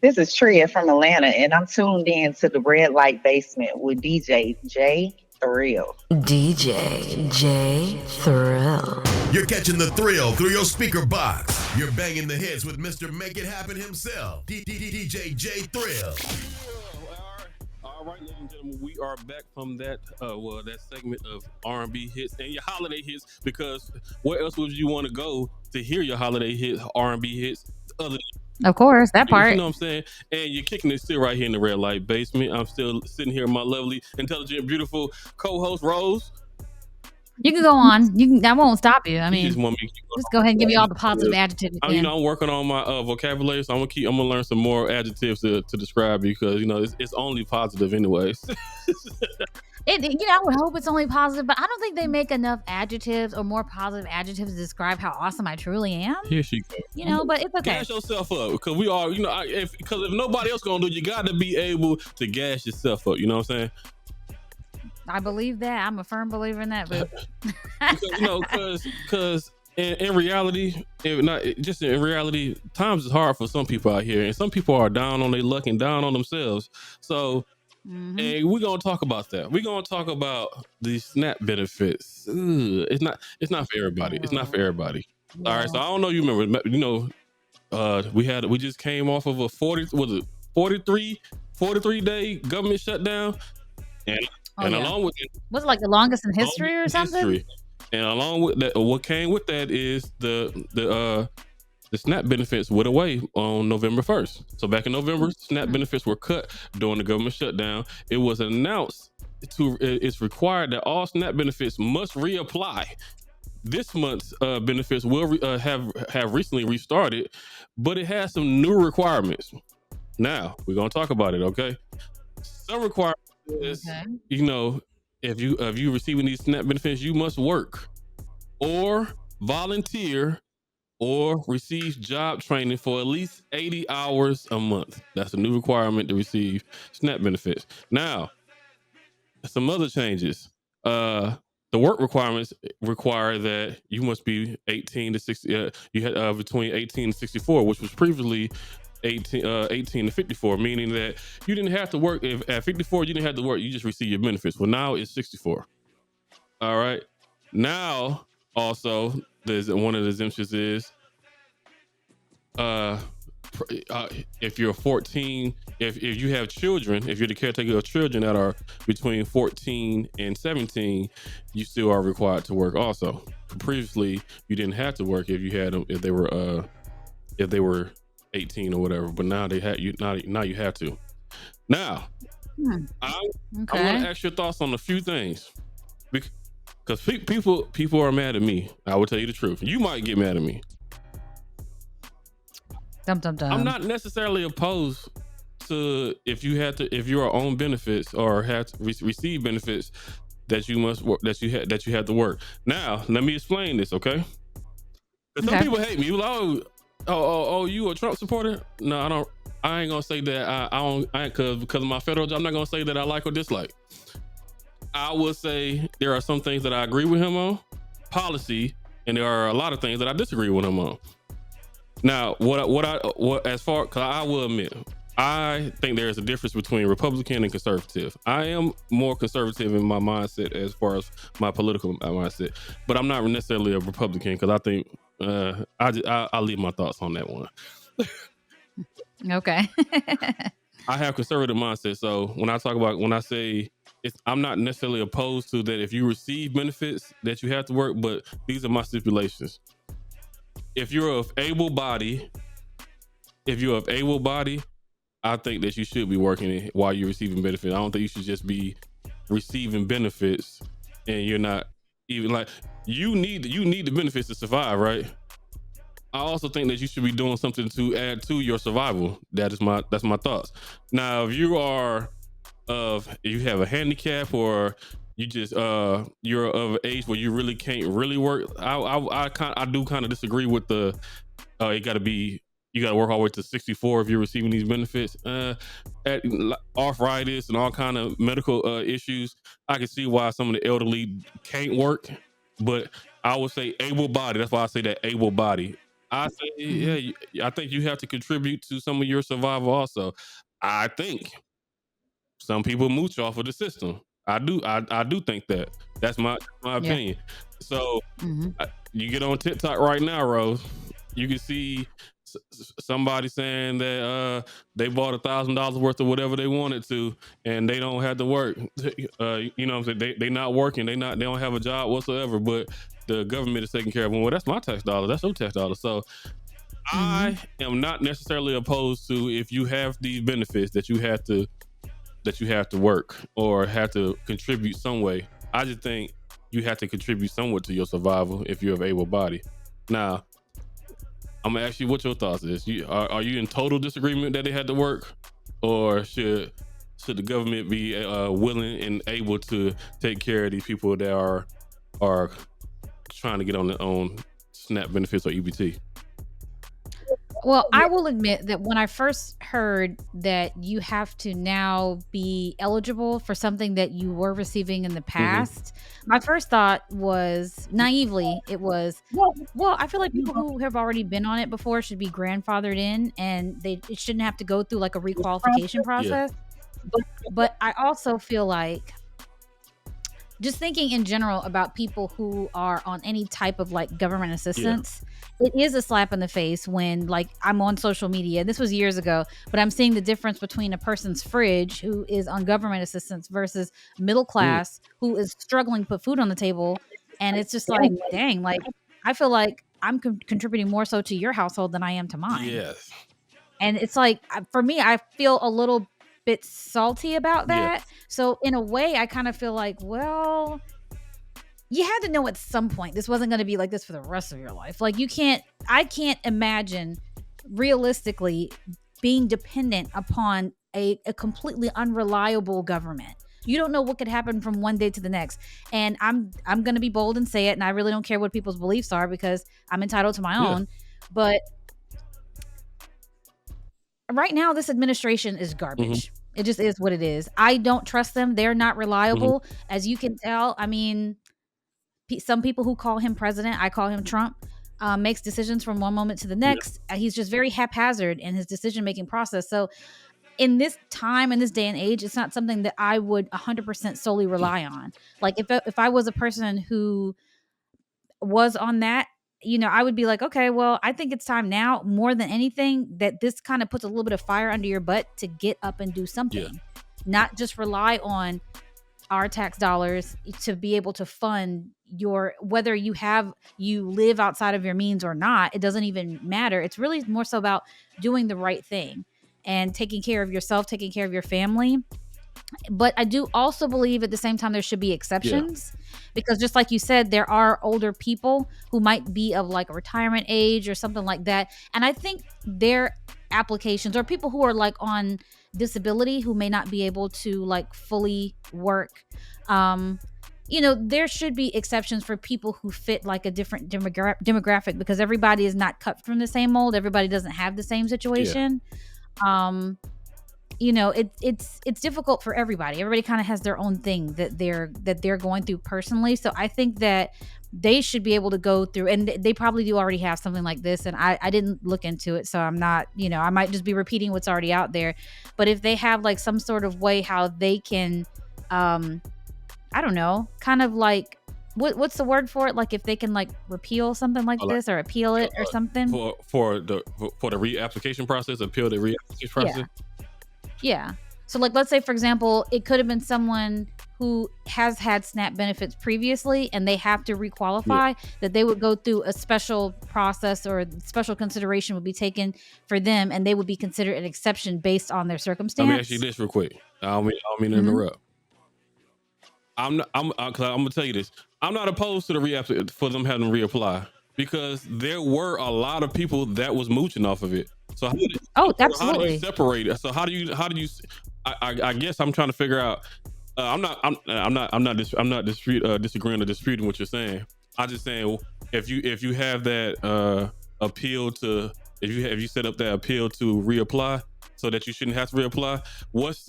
This is Tria from Atlanta, and I'm tuned in to the Red Light Basement with DJ J Thrill. DJ J Thrill. You're catching the thrill through your speaker box. You're banging the hits with Mr. Make It Happen himself, DJ J Thrill. All right, ladies and gentlemen, we are back from that segment of R&B hits and your holiday hits, because where else would you want to go to hear your holiday hits, R&B hits, other Of course, that part. You know what I'm saying? And you're kicking it still right here in the Red Light Basement. I'm still sitting here with my lovely, intelligent, beautiful co-host, Rose. You can go on. I won't stop you. I mean, just go ahead and give me all the positive adjectives. I'm working on my vocabulary, so I'm gonna learn some more adjectives to describe you, because it's only positive anyways. I would hope it's only positive, but I don't think they make enough adjectives or more positive adjectives to describe how awesome I truly am. Here she goes. But it's okay. Gas yourself up, because we are, if nobody else gonna do it, you got to be able to gas yourself up. You know what I'm saying? I believe that. I'm a firm believer in that, boo. Because in reality, in reality, times is hard for some people out here, and some people are down on their luck and down on themselves. So, and we're gonna talk about that. We're gonna talk about the SNAP benefits. It's not for everybody. It's not for everybody. Yeah. All right. So I don't know. You remember? We just came off of a 43 day government shutdown, and along with it, was it like the longest in history or something? And along with that, what came with that is the SNAP benefits went away on November 1st. So back in November, SNAP benefits were cut during the government shutdown. It was announced it's required that all SNAP benefits must reapply. This month's benefits will have recently restarted, but it has some new requirements. Now we're gonna talk about it. Okay, some requirements. If you receiving these SNAP benefits, you must work or volunteer or receive job training for at least 80 hours a month. That's a new requirement to receive SNAP benefits. Now, some other changes. The work requirements require that you must be 18 to 60. You had between 18 and 64, which was previously 18 to 54, meaning that you didn't have to work. If at 54 you didn't have to work, you just receive your benefits. Well, now it's 64. All right. Now, also, there's one of the exemptions is if you're 14, if you have children, if you're the caretaker of children that are between 14 and 17, you still are required to work also. Previously, you didn't have to work if you had them, if they were 18 or whatever, but now they had you. Now you have to. Now, I want to ask your thoughts on a few things, because people are mad at me. I will tell you the truth. You might get mad at me. Dum, dum, dum. I'm not necessarily opposed to if you are on benefits or have to receive benefits that you must work, that you have to work. Now, let me explain this, okay? Some people hate me. Oh, you a Trump supporter? No, I don't. I ain't gonna say that. Because of my federal job, I'm not gonna say that I like or dislike. I will say there are some things that I agree with him on, policy, and there are a lot of things that I disagree with him on. Now, because I will admit, I think there is a difference between Republican and conservative. I am more conservative in my mindset as far as my political mindset, but I'm not necessarily a Republican, because I think I'll leave my thoughts on that one. Okay. I have conservative mindset, so when I say I'm not necessarily opposed to that. If you receive benefits, that you have to work, but these are my stipulations. If you're of able body, I think that you should be working while you're receiving benefits. I don't think you should just be receiving benefits and you're not even like you need the benefits to survive, right? I also think that you should be doing something to add to your survival. That's my thoughts. Now, if you have a handicap or you just you're of an age where you really can't really work, I do kind of disagree with the you got to work all the way to 64 if you're receiving these benefits. At arthritis and all kind of medical issues, I can see why some of the elderly can't work, but I would say able body. That's why I say that able body. I say, Mhm. I think you have to contribute to some of your survival also. I think some people mooch off of the system. I do think that. That's my Yeah. opinion. So Mhm. you get on TikTok right now, Rose. You can see somebody saying that they bought $1,000 worth of whatever they wanted to, and they don't have to work. You know what I'm saying? They not working. They don't have a job whatsoever. But the government is taking care of them. Well, that's my tax dollar. That's your tax dollar. So Mhm. I am not necessarily opposed to if you have these benefits that you have to work or have to contribute some way. I just think you have to contribute somewhat to your survival if you're of able body. Now, I'm gonna ask you what your thoughts is. Are you in total disagreement that they had to work, or should the government be willing and able to take care of these people that are trying to get on their own SNAP benefits or EBT? Well, I will admit that when I first heard that you have to now be eligible for something that you were receiving in the Mm-hmm. past, my first thought was naively, it was, well, I feel like people who have already been on it before should be grandfathered in and it shouldn't have to go through like a requalification Yeah. process. But I also feel like just thinking in general about people who are on any type of like government Yeah. assistance, it is a slap in the face when like I'm on social media. This was years ago, but I'm seeing the difference between a person's fridge who is on government assistance versus middle Mm. class who is struggling to put food on the table. And it's just like, dang, like I feel like I'm contributing more so to your household than I am to mine. Yes. And it's like, for me, I feel a little bit salty about Yeah. that. So in a way, I kind of feel like, well, you had to know at some point this wasn't going to be like this for the rest of your life. Like I can't imagine realistically being dependent upon a completely unreliable government. You don't know what could happen from one day to the next. And I'm going to be bold and say it. And I really don't care what people's beliefs are because I'm entitled to my Yeah. own. But right now, this administration is garbage. It just is what it is. I don't trust them. They're not reliable. As you can tell, I mean, some people who call him president, I call him Trump, makes decisions from one moment to the Yeah. next. He's just very haphazard in his decision making process. So, in this time, in this day and age, it's not something that I would 100% solely rely on. Like, if I was a person who was on that, I would be like, okay, well, I think it's time now more than anything that this kind of puts a little bit of fire under your butt to get up and do Yeah. something, not just rely on our tax dollars to be able to fund your, whether you live outside of your means or not, it doesn't even matter. It's really more so about doing the right thing and taking care of yourself, taking care of your family. But I do also believe at the same time there should be Yeah. exceptions because just like you said, there are older people who might be of like a retirement age or something like that. And I think their applications, or people who are like on disability who may not be able to like fully work, there should be exceptions for people who fit like a different demographic because everybody is not cut from the same mold. Everybody doesn't have the same Yeah. situation. um it's difficult for everybody. Everybody kind of has their own thing that they're going through personally. So I think that they should be able to go through, and they probably do already have something like this. And I didn't look into it, so I'm not, I might just be repeating what's already out there. But if they have like some sort of way how they can, I don't know, kind of like what's the word for it? Like if they can like repeal something like Or like this or appeal it or something. for the reapplication process, appeal the reapplication process. Yeah. So like let's say for example, it could have been someone who has had SNAP benefits previously and they have to requalify, that they would go through a special process or special consideration would be taken for them and they would be considered an exception based on their circumstance. Let me ask you this real quick. I don't mean to Mhm. interrupt. I'm gonna tell you this. I'm not opposed to the for them having to reapply because there were a lot of people that was mooching off of it. So how do you Absolutely. separate it? So how do you I guess I'm trying to figure out. I'm not disagreeing or disputing what you're saying. I'm just saying if you have that appeal to if you set up that appeal to reapply so that you shouldn't have to reapply, what's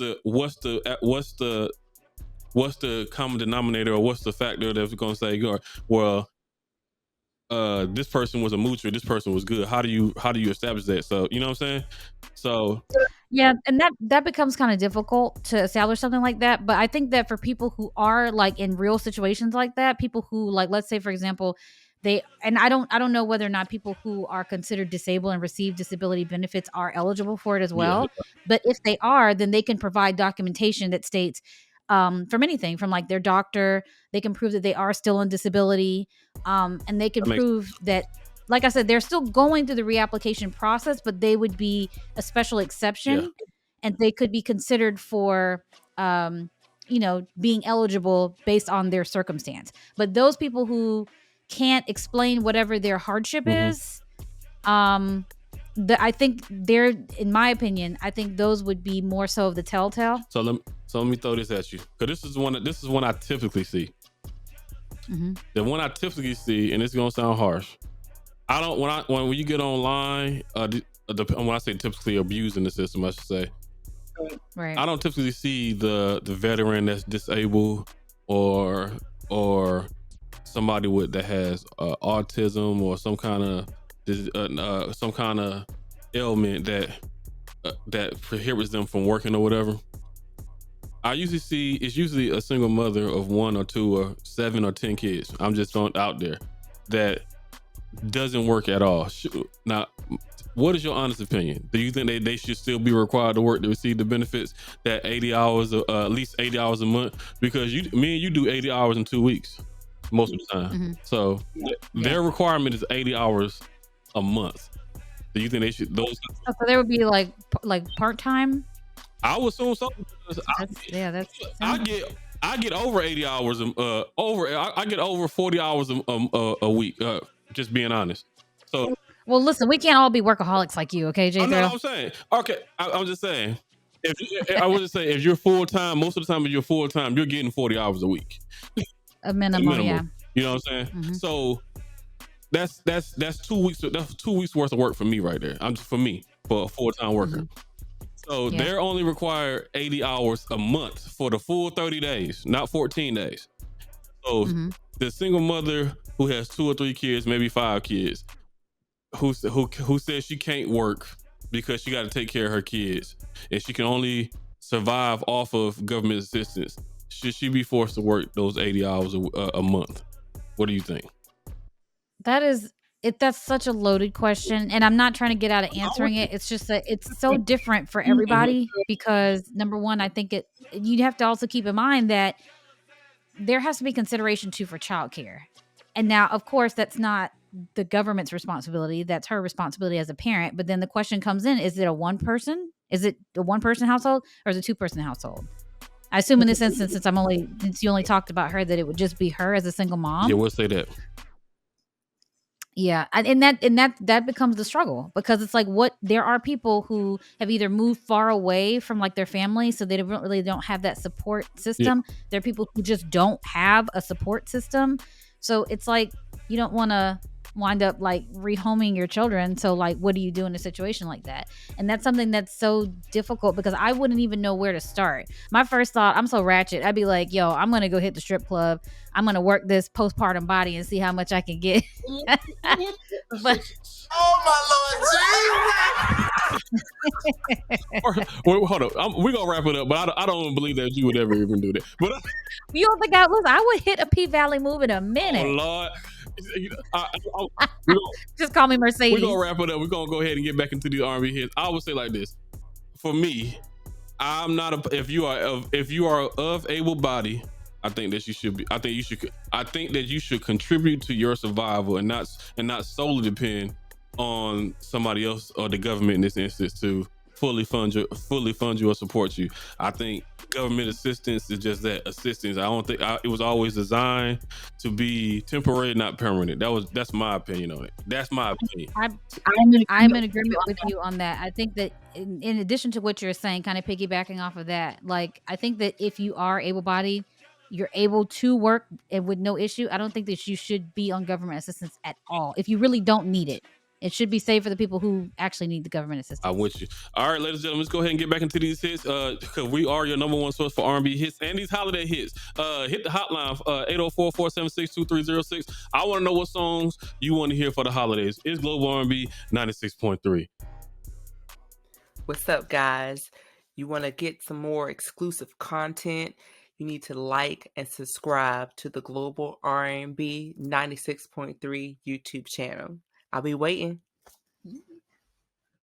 the common denominator or what's the factor that's going to say, well, this person was a moocher, this person was good. How do you establish that? So you know what I'm saying? So Yeah, and that becomes kind of difficult to establish something like that. But I think that for people who are like in real situations like that, people who like, let's say for example, I don't know whether or not people who are considered disabled and receive disability benefits are eligible for it as yeah, well. But if they are, then they can provide documentation that states from anything from like their doctor, they can prove that they are still on disability, and they can that makes prove that, like I said, they're still going through the reapplication process, but they would be a special yeah. exception, and they could be considered for, being eligible based on their circumstance. But those people who can't explain whatever their hardship Mhm. is, I think they're, in my opinion, I think those would be more so of the telltale. So let me throw this at you, because this is one I typically see. Mhm. The one I typically see, and it's gonna sound harsh. I don't when you get online. When I say typically abusing the system, I should say. Right. I don't typically see the veteran that's disabled or somebody that has autism or some kind of ailment that prohibits them from working or whatever. I usually see it's usually a single mother of 1 or 2 or 7 or 10 kids. I'm just throwing out there that doesn't work at all. Now, what is your honest opinion? Do you think they should still be required to work to receive the benefits, that 80 hours, at least 80 hours a month? Because me and you do 80 hours in 2 weeks most of the time. Mhm. So their requirement is 80 hours a month. Do you think they should those? So there would be like part time. I would assume so. Because I get over 80 hours. I get over 40 hours a week. Just being honest. So Well, listen, we can't all be workaholics like you, okay, Jay? I know what I'm saying. Okay, I'm just saying. I would just say if you're full time, most of the time if you're full time, you're getting 40 hours a week. A minimum, yeah. You know what I'm saying? Mhm. So that's 2 weeks. That's 2 weeks worth of work for me right there. For a full time worker. Mhm. So Yeah. they're only required 80 hours a month for the full 30 days, not 14 days. So Mhm. the single mother who has 2 or 3 kids, maybe 5 kids, who says she can't work because she got to take care of her kids and she can only survive off of government assistance, should she be forced to work those 80 hours a month? What do you think? That's such a loaded question, and I'm not trying to get out of answering it. It's just that it's so different for everybody because number one, I think you'd have to also keep in mind that there has to be consideration too for childcare. And now, of course, that's not the government's responsibility. That's her responsibility as a parent. But then the question comes in, is it a one person? Is it a one person household or is it a 2-person household? I assume in this instance, since you only talked about her, that it would just be her as a single mom. Yeah, we'll say that. Yeah, and that becomes the struggle because it's like there are people who have either moved far away from like their family, so they really don't have that support system. Yeah. There are people who just don't have a support system, so it's like you don't want to wind up like rehoming your children. So like, what do you do in a situation like that? And that's something that's so difficult because I wouldn't even know where to start. My first thought, I'm so ratchet. I'd be like, yo, I'm gonna go hit the strip club. I'm gonna work this postpartum body and see how much I can get. But oh my Lord, Jesus! Wait, hold up. We're gonna wrap it up, but I don't believe that you would ever even do that. But you don't think I would hit a P Valley move in a minute? Oh Lord. Just call me Mercedes. We're gonna wrap it up. We're gonna go ahead and get back into the R&B hits. I would say like this. For me, I'm not if you are of able body, I think that you should be. I think that you should contribute to your survival and not solely depend on somebody else or the government in this instance to fully fund you or support you. I think government assistance is just that, assistance. I don't think it was always designed to be temporary, not permanent. That's my opinion on it. That's my opinion. I'm in agreement with you on that. I think that in addition to what you're saying, kind of piggybacking off of that, like I think that if you are able-bodied, you're able to work with no issue. I don't think that you should be on government assistance at all if you really don't need it. It should be saved for the people who actually need the government assistance. I'm with you. All right, ladies and gentlemen, let's go ahead and get back into these hits. Because we are your number one source for R&B hits and these holiday hits. Hit the hotline 804-476-2306. I want to know what songs you want to hear for the holidays. It's Global R&B 96.3. What's up, guys? You want to get some more exclusive content? You need to like and subscribe to the Global R&B 96.3 YouTube channel. I'll be waiting.